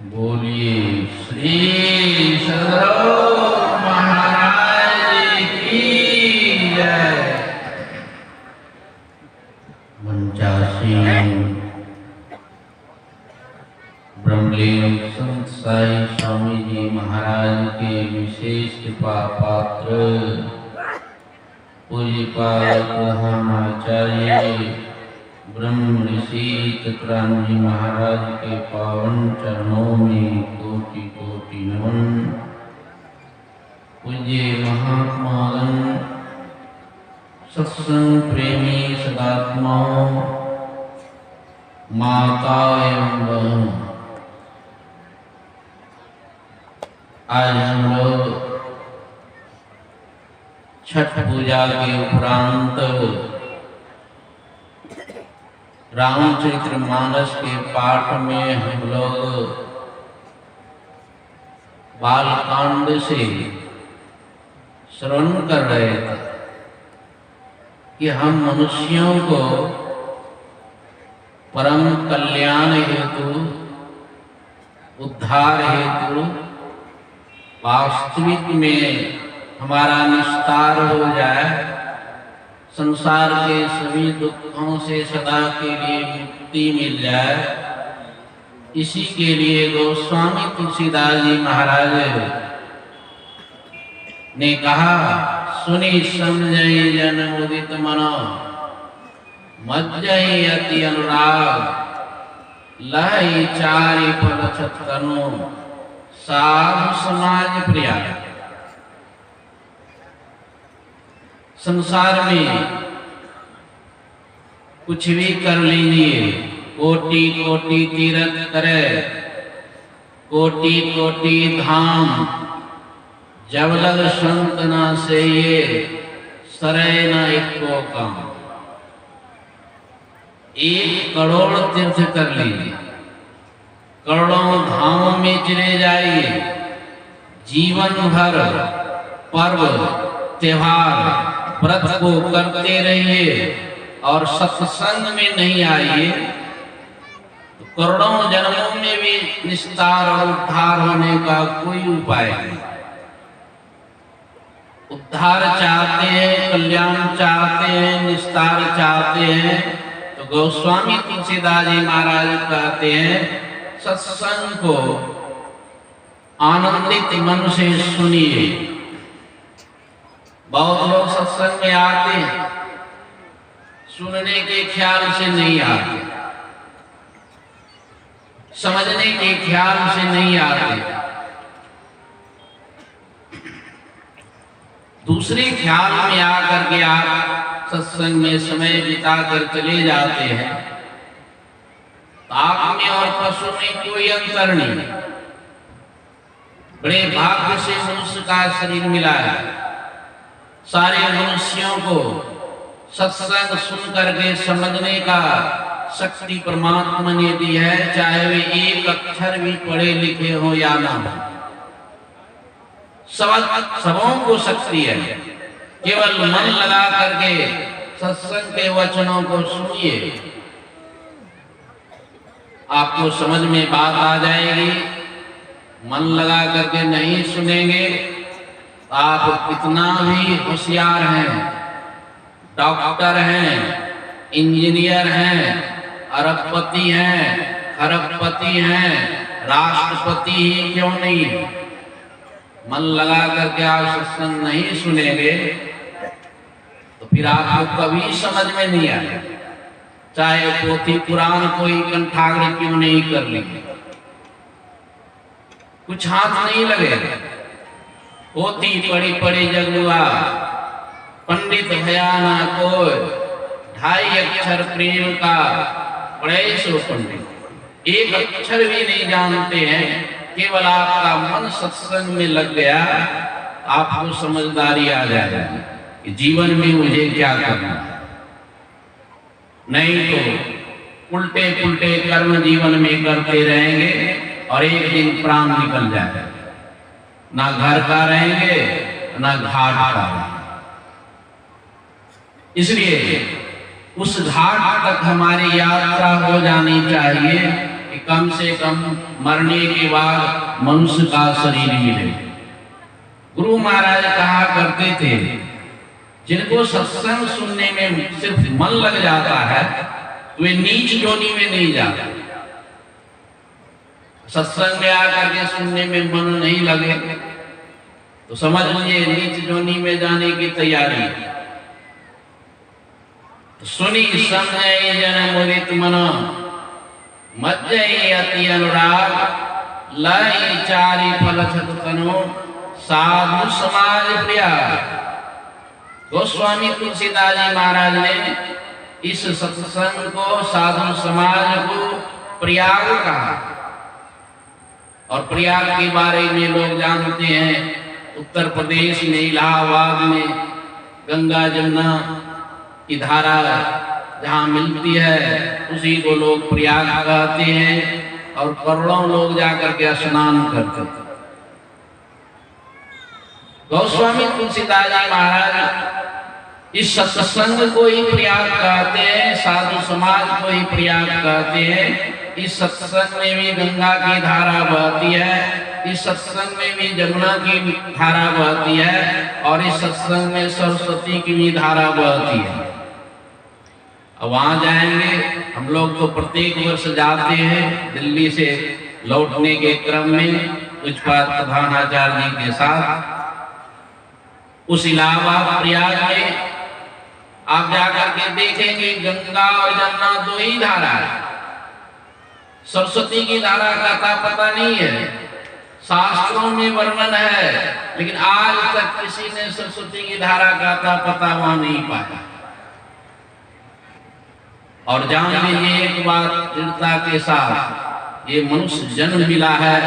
बोलिए श्री सदगुरु महाराज की जय। मंचासीन ब्रह्मलीन संत साई स्वामी जी महाराज के विशेष कृपा पात्र पूज्यपाद प्रधानाचार्य ब्रह्म ऋषि चतुरानंद जी महाराज के पावन चरणों में कोटि कोटि नमन। पूज्य महात्मागण, सत्संग प्रेमी सदात्माओं, माता एवं बहन, आज हम लोग छठ पूजा के उपरांत रामचरितमानस के पाठ में हम लोग बालकांड से श्रवण कर रहे थे कि हम मनुष्यों को परम कल्याण हेतु, उद्धार हेतु वास्तविक में हमारा निस्तार हो जाए, संसार के सभी दुखों से सदा के लिए मुक्ति मिल जाए, इसी के लिए गोस्वामी तुलसीदास जी महाराज ने कहा, सुनी समझई जन मुदित मनो, मज्जई अति अनुराग, लहई चारि पद छतनु, साधु समाज प्रिया। संसार में कुछ भी कर लीजिए, कोटि कोटि तीर्थ करे, कोटि कोटि धाम, जब लग संत न से ये सरे न एको काम। 1 करोड़ तीर्थ कर लीजिए, करोड़ों धामों में चले जाइए, जीवन भर पर्व त्योहार व्रत को करते रहिए और सत्संग में नहीं आइए, तो करोड़ों जन्मों में भी निस्तार और उद्धार होने का कोई उपाय नहीं। उद्धार चाहते हैं, कल्याण चाहते हैं, निस्तार चाहते हैं, तो गोस्वामी तुलसीदास जी महाराज कहते हैं, सत्संग को आनंदित मन से सुनिए। बहुत लोग सत्संग में आते हैं, सुनने के ख्याल से नहीं आते, समझने के ख्याल से नहीं आते, दूसरे ख्याल में आकर के आप सत्संग में समय बिता कर चले जाते हैं। आप में और पशु में कोई अंतर नहीं। बड़े भाग्य से मनुष्य का शरीर मिला है। सारे मनुष्यों को सत्संग सुन करके समझने का शक्ति परमात्मा ने दी है, चाहे वे एक अक्षर भी पढ़े लिखे हो या ना हो, सबों को शक्ति है। केवल मन लगा करके सत्संग के वचनों को सुनिए, आपको समझ में बात आ जाएगी। मन लगा करके नहीं सुनेंगे, आप कितना भी होशियार हैं, डॉक्टर हैं, इंजीनियर हैं, अरबपति हैं, खरबपति हैं, राष्ट्रपति ही क्यों नहीं, मन लगा करके आप सत्संग नहीं सुनेंगे तो फिर आपको कभी समझ में नहीं आए, चाहे पोथी पुराण कोई कंठाग्र क्यों नहीं कर ली, कुछ हाथ नहीं लगेगा। पोथी पड़ी पड़ी जगुआ, पंडित भयाना कोई, 2.5 अक्षर प्रेम का पढ़े सो पंडित, 1 अक्षर भी नहीं जानते हैं। केवल आपका मन सत्संग में लग गया, आपको समझदारी आ जाएगी कि जीवन में मुझे क्या करना है। नहीं तो उल्टे पुल्टे कर्म जीवन में करते रहेंगे और एक दिन प्राण निकल जाएगा, ना घर का रहेंगे ना घाट का। इसलिए उस घाट तक हमारी यात्रा हो जानी चाहिए कि कम से कम मरने के बाद मनुष्य का शरीर मिले। गुरु महाराज कहा करते थे, जिनको सत्संग सुनने में सिर्फ मन लग जाता है वे नीच जोनी में नहीं जाते। सत्संग में आकर के सुनने में मन नहीं लगे तो समझ लीजिए नीच जोनी में जाने की तैयारी। तो सुनी समझे जन मुदित मन, मज्जई अति अनुराग, लाई चारि फल छत तनो, साधु समाज प्रिया। गोस्वामी तुलसीदास जी महाराज ने इस सत्संग को, साधु समाज को प्रयाग कहा। और प्रयाग के बारे में लोग जानते हैं, उत्तर प्रदेश में इलाहाबाद में गंगा जमुना की धारा जहाँ मिलती है उसी को लोग प्रयाग कहते हैं और करोड़ों लोग जाकर के स्नान करते हैं। गोस्वामी तुलसीदास जी महाराज इस सत्संग को ही प्रयाग कहते हैं, साधु समाज को ही प्रयाग कहते हैं। इस सत्संग में भी गंगा की धारा बहती है, इस सत्संग में भी जमुना की धारा बहती है और इस सत्संग में सरस्वती की भी धारा बहती है। अब वहां जाएंगे हम लोग तो प्रत्येक वर्ष जाते हैं। दिल्ली से लौटने के क्रम में पूज्यपाद प्रधानाचार्य जी के साथ उस इलाहाबाद प्रयाग में आप जाकर के देखेंगे गंगा और जमुना दो ही धारा है। सरस्वती की धारा का पता नहीं है, शास्त्रों में वर्णन है, लेकिन आज तक किसी ने सरस्वती की धारा का पता वहां नहीं पाया। और जान लीजिए एक बात दृढ़ता के साथ, ये मनुष्य जन्म मिला है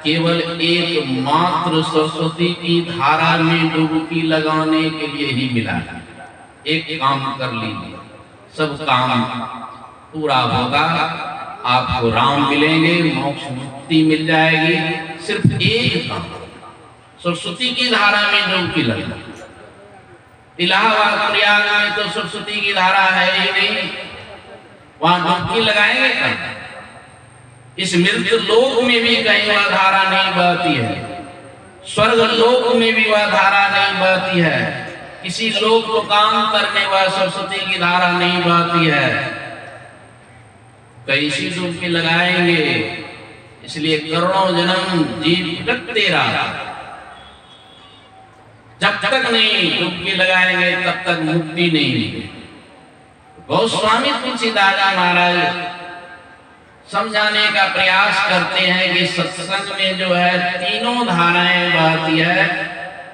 केवल एक मात्र सरस्वती की धारा में डुबकी लगाने के लिए ही मिला है। एक काम कर लीजिए, सब काम पूरा होगा, आपको राम मिलेंगे, मोक्ष मुक्ति मिल जाएगी। सिर्फ एक काम, सरस्वती की धारा में डुबकी लगना। इलाहाबाद प्रयाग में तो सरस्वती की धारा है ही नहीं, वहां डुबकी लगाएंगे कहीं? इस मृत्यु लोक में भी कहीं वह धारा नहीं बहती है, स्वर्ग लोक में भी वह धारा नहीं बहती है, किसी लोक को काम करने वह सरस्वती की धारा नहीं बहती है। कैसी डुबकी लगाएंगे? इसलिए करोड़ों जन्म जीव भटकते रहा, जब तक नहीं डुबकी लगाएंगे तब तक मुक्ति नहीं मिलेगी। गोस्वामी तुलसीदास महाराज समझाने का प्रयास करते हैं कि सत्संग में जो है तीनों धाराएं बहती है,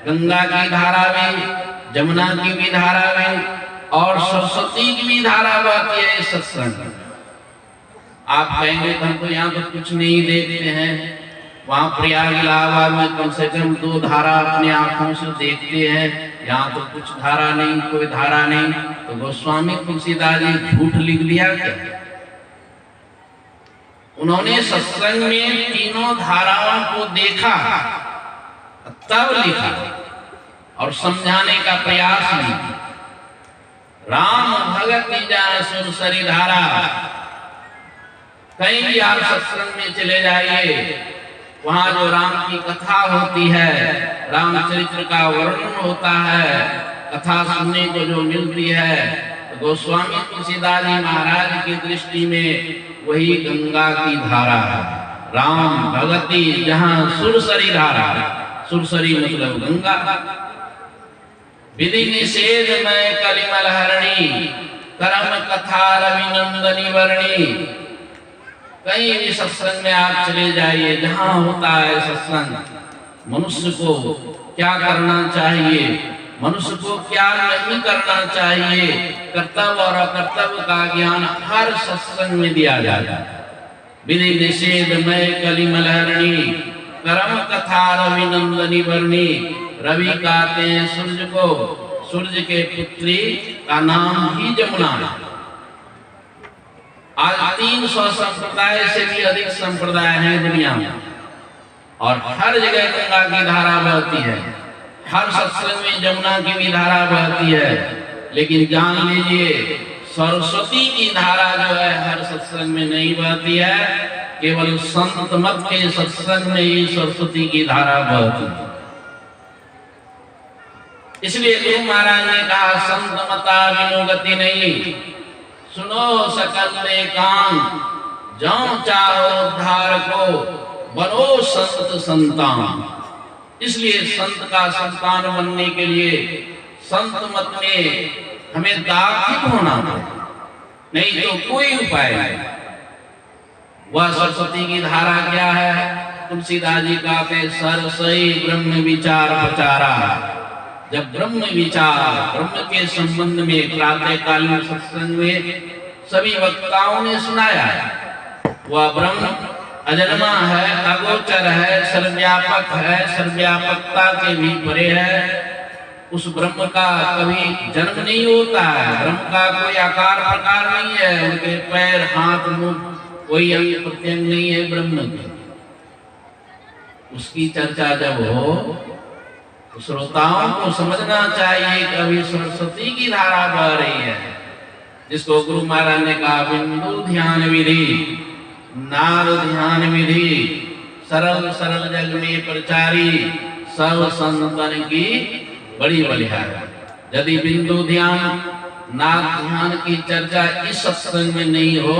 गंगा की धारा भी, जमुना की भी धारा भी और सरस्वती की भी धारा बहती है सत्संग। आप कहेंगे हम तो यहाँ तो कुछ नहीं देखते हैं, वहां प्रयाग इलाहाबाद में कम से कम 2 धारा अपने आंखों से देखते हैं, यहाँ तो कुछ धारा नहीं, कोई धारा नहीं। तो गोस्वामी तुलसीदास जी झूठ लिख लिया क्या? उन्होंने सत्संग में तीनों धाराओं को देखा तब लिखा और समझाने का प्रयास किया। राम भगत जान सुरसरी धारा, कहीं भी आप सत्संग में चले जाइए, वहां जो राम की कथा होती है, रामचरित्र का वर्णन होता है, कथा सुनने को जो मिलती है, तो गोस्वामी तुलसीदास जी महाराज की दृष्टि में वही गंगा की धारा है। राम भगति जहां सुरसरी धारा, सुरसरी मतलब गंगा। विधि निषेध में कलिमल हरणी, कर्म कथा रविनंदनी वर्णी। कहीं भी सत्संग में आप चले जाइए, जहां होता है सत्संग, मनुष्य को क्या करना चाहिए, मनुष्य को क्या नहीं करना चाहिए, कर्तव्य और अकर्तव्य का ज्ञान हर सत्संग में दिया जाता है। विधि निषेध में कलिमल हरणी, कर्म कथा रविनंदनी वर्णी। रवि कहते हैं सूर्य को, सूर्य के पुत्री का नाम ही जमुना है। आज 300 संप्रदाय से भी अधिक संप्रदाय हैं दुनिया में और हर जगह गंगा की धारा बहती है, हर सत्संग में जमुना की भी धारा बहती है। लेकिन जान लीजिए सरस्वती की धारा जो है हर सत्संग में नहीं बहती है, केवल संत मत के सत्संग में ही सरस्वती की धारा बहती है। इसलिए गुरु महाराज ने कहा संत मता बिनु गति नहीं, सुनो सकल ने कान, जाओ चाहो उद्धार को, बनो संत संतान। इसलिए संत का संतान बनने के लिए संत मत में हमें दाखिल होना पड़ेगा, नहीं तो कोई उपाय नहीं। वह सरस्वती की धारा क्या है? तुलसीदास जी कहते सरसई ब्रह्म विचार प्रचारा। जब ब्रह्म विचार, ब्रह्म के संबंध में प्रातःकालीन सत्संग में सभी वक्ताओं ने सुनाया है, वह ब्रह्म अजन्मा है, अगोचर है, सर्वव्यापक है, सर्वव्यापकता के भी परे है। उस ब्रह्म का कभी जन्म नहीं होता है, ब्रह्म का कोई आकार प्रकार नहीं है, उनके पैर हाथ मुख कोई अंग प्रत्यंग नहीं है ब्रह्म के। उसकी चर्चा जब हो श्रोताओं को समझना चाहिए कि अभी सरस्वती की धारा बह रही है, जिसको गुरु महाराज ने कहा बिंदु ध्यान विधि, नाद ध्यान विधि, सरल सरल जग में प्रचारी, सब संतन की बड़ी बलिहारी। यदि बिंदु ध्यान नाद ध्यान की चर्चा इस सत्संग में नहीं हो,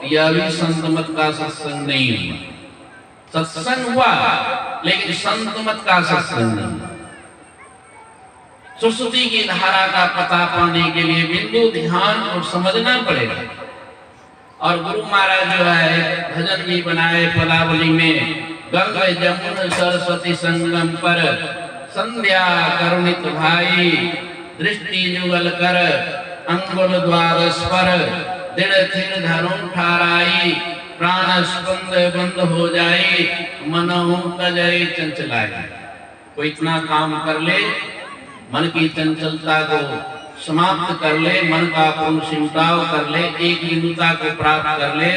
यह भी संत मत का सत्संग नहीं हुआ। सत्संग हुआ लेकिन संत मत का सत्संग नहीं। सरस्वती की धारा का पता पाने के लिए बिंदु ध्यान को समझना पड़ेगा। और गुरु महाराज जो है भजन भी बनाए पदावली में, गंगा जमुन सरस्वती संगम पर, संध्या करुणित भाई, दृष्टि जुगल कर, अंगुल द्वादश पर, दृढ़ थिर धरुण ठाराई, प्राण स्पंद बंद हो जाए, मनहु तजय चंचलाई। कोई इतना काम कर ले, मन की चंचलता को समाप्त कर ले, मन का पूर्ण सिमटाव कर ले, एक बिंदुता को प्राप्त कर ले।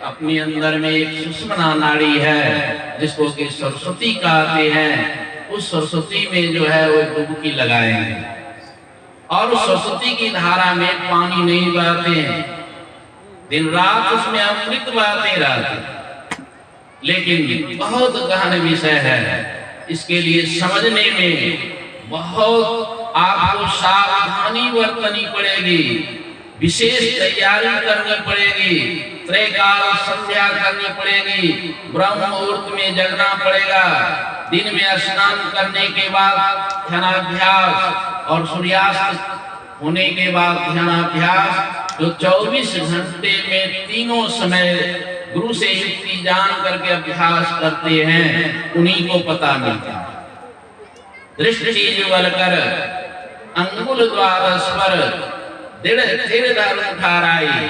अपने अंदर में एक सुषुम्ना नाड़ी है जिसको कि सरस्वती कहते हैं, उस सरस्वती में जो है वो डुबकी लगाएंगे। और उस सरस्वती की धारा में पानी नहीं बहते हैं, दिन रात उसमें अमृत बहते रहते, लेकिन बहुत गहन विषय है। इसके लिए समझने में बहुत आपको सावधानी बरतनी पड़ेगी, विशेष तैयारी करनी पड़ेगी, त्रैकाल संध्या करनी पड़ेगी, ब्रह्म मुहूर्त में जगना पड़ेगा, दिन में स्नान करने के बाद ध्यानाभ्यास और सूर्यास्त होने के बाद ध्यानाभ्यास, जो 24 घंटे में तीनों समय गुरु से युक्ति जान करके अभ्यास करते हैं, उन्हीं को पता मिलता है। दृष्टि जुगल कर, अंगुल द्वादश पर, दृढ़ थिर धरुण ठाराई,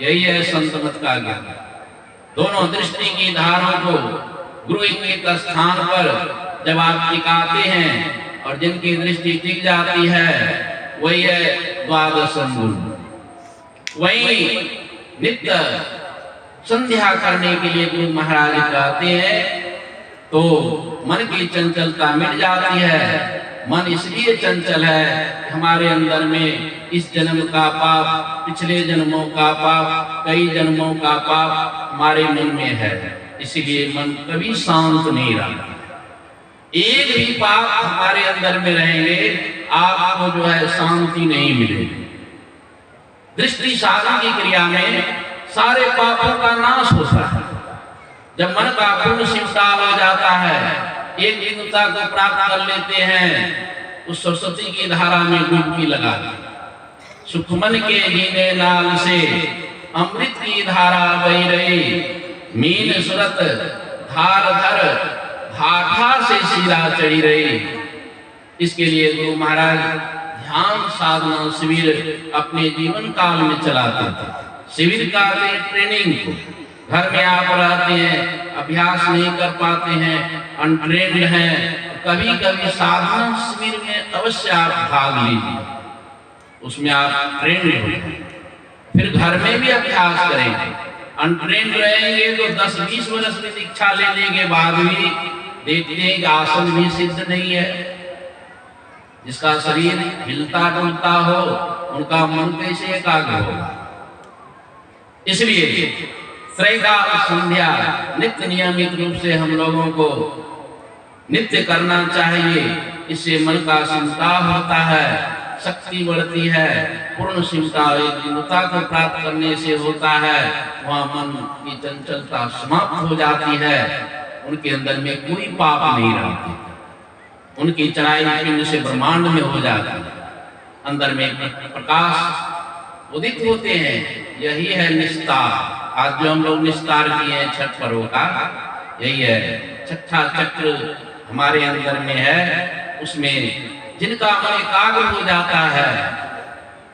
यही है संत मत का ज्ञान। दोनों दृष्टि की धारों को गुरु इंगित स्थान पर जब आप टिकाते हैं और जिनकी दृष्टि टिक जाती है, वही है द्वादश अंगुल। वही नित्य संध्या करने के लिए गुरु महाराज कहते हैं, तो मन की चंचलता मिट जाती है। मन इसलिए चंचल है, हमारे अंदर में इस जन्म का पाप, पिछले जन्मों का पाप, कई जन्मों का पाप हमारे मन में है, इसीलिए मन कभी शांत नहीं रहा। एक भी पाप हमारे अंदर में रहेंगे, आपको जो है शांति नहीं मिलेगी। दृष्टि साधन की क्रिया में सारे पापों का नाश होता है। जब मन का पूर्ण सिमटाव हो जाता है, एक बिंदुता को प्राप्त कर लेते हैं, उस सरस्वती की धारा में डुबकी लगा दी। सुखमन के जीने नाल से अमृत की धारा बही रही, मीन सुरत धार धर भाठा से शिरा चढ़ी रही। इसके लिए गुरु महाराज ध्यान साधना शिविर अपने जीवन काल में चलाते थे। शिविर का ट्रेनिंग को, घर में आप रहते हैं, अभ्यास नहीं कर पाते हैं, अनट्रेन्ड हैं, कभी कभी साधना शिविर में अवश्य आप भाग लीजिए, उसमें आप ट्रेंड होंगे, फिर घर में भी अभ्यास करेंगे। अनट्रेन्ड रहेंगे तो 10-20 वर्ष की दीक्षा लेने के बाद भी देखते हैं कि आसन भी सिद्ध नहीं है। जिसका शरीर हिलता डुलता हो उनका मन कैसे एकाग्र होगा। इसलिए त्रैकाल संध्या नित्य नियमित रूप से हम लोगों को नित्य करना चाहिए। इससे मन का संताप होता है, शक्ति बढ़ती है, पूर्ण शिवता एकता को प्राप्त करने से होता है। वहाँ मन की चंचलता समाप्त हो जाती है, उनके अंदर में कोई पाप नहीं रहती, उनकी चढ़ाई पिंड से ब्रह्मांड में हो जाती है, अंदर में प्रकाश उदित होते हैं। यही है निस्तार। आज जो हम लोग निस्तार किए हैं छठ पर्व का, यही है छठा चक्र हमारे अंदर में है। उसमें जिनका मन एकाग्र हो जाता है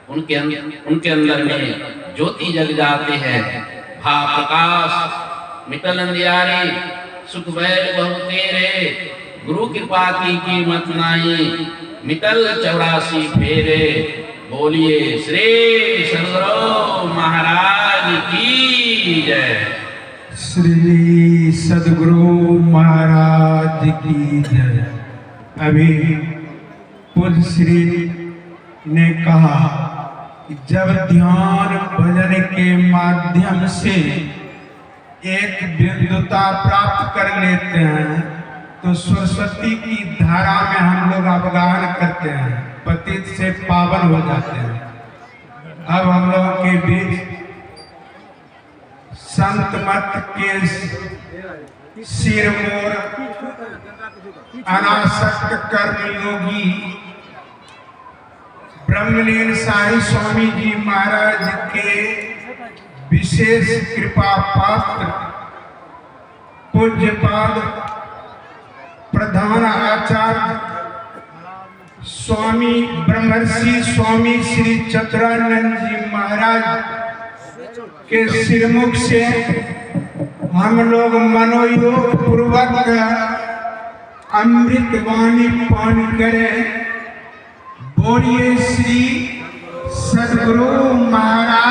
उनके अंदर में ज्योति जग जाते हैं। भा प्रकाश मिटल अंधियारे, सुख बैल बहु तेरे, गुरु कृपा की कीमत नाई, मिटल 84 फेरे। बोलिए श्री सद्गुरु महाराज की जय। श्री सद्गुरु महाराज की जय। अभी पूज्य श्री ने कहा कि जब ध्यान भजन के माध्यम से एक बिंदुता प्राप्त कर लेते हैं तो सरस्वती की धारा में हम लोग अवगाहन करते हैं, पतित से पावन हो जाते हैं। अब हम लोगों के बीच संत मत के सिरमौर अनासक्त कर्म योगी ब्रह्मलीन साई स्वामी जी महाराज के विशेष कृपा पात्र पूज्यपाद प्रधान आचार्य स्वामी ब्रह्मर्षि स्वामी श्री चतुरानंद जी महाराज के सिरमुख से हम लोग मनोयोग पूर्वक अमृत वाणी पान करें। बोलिए श्री सद्गुरु महाराज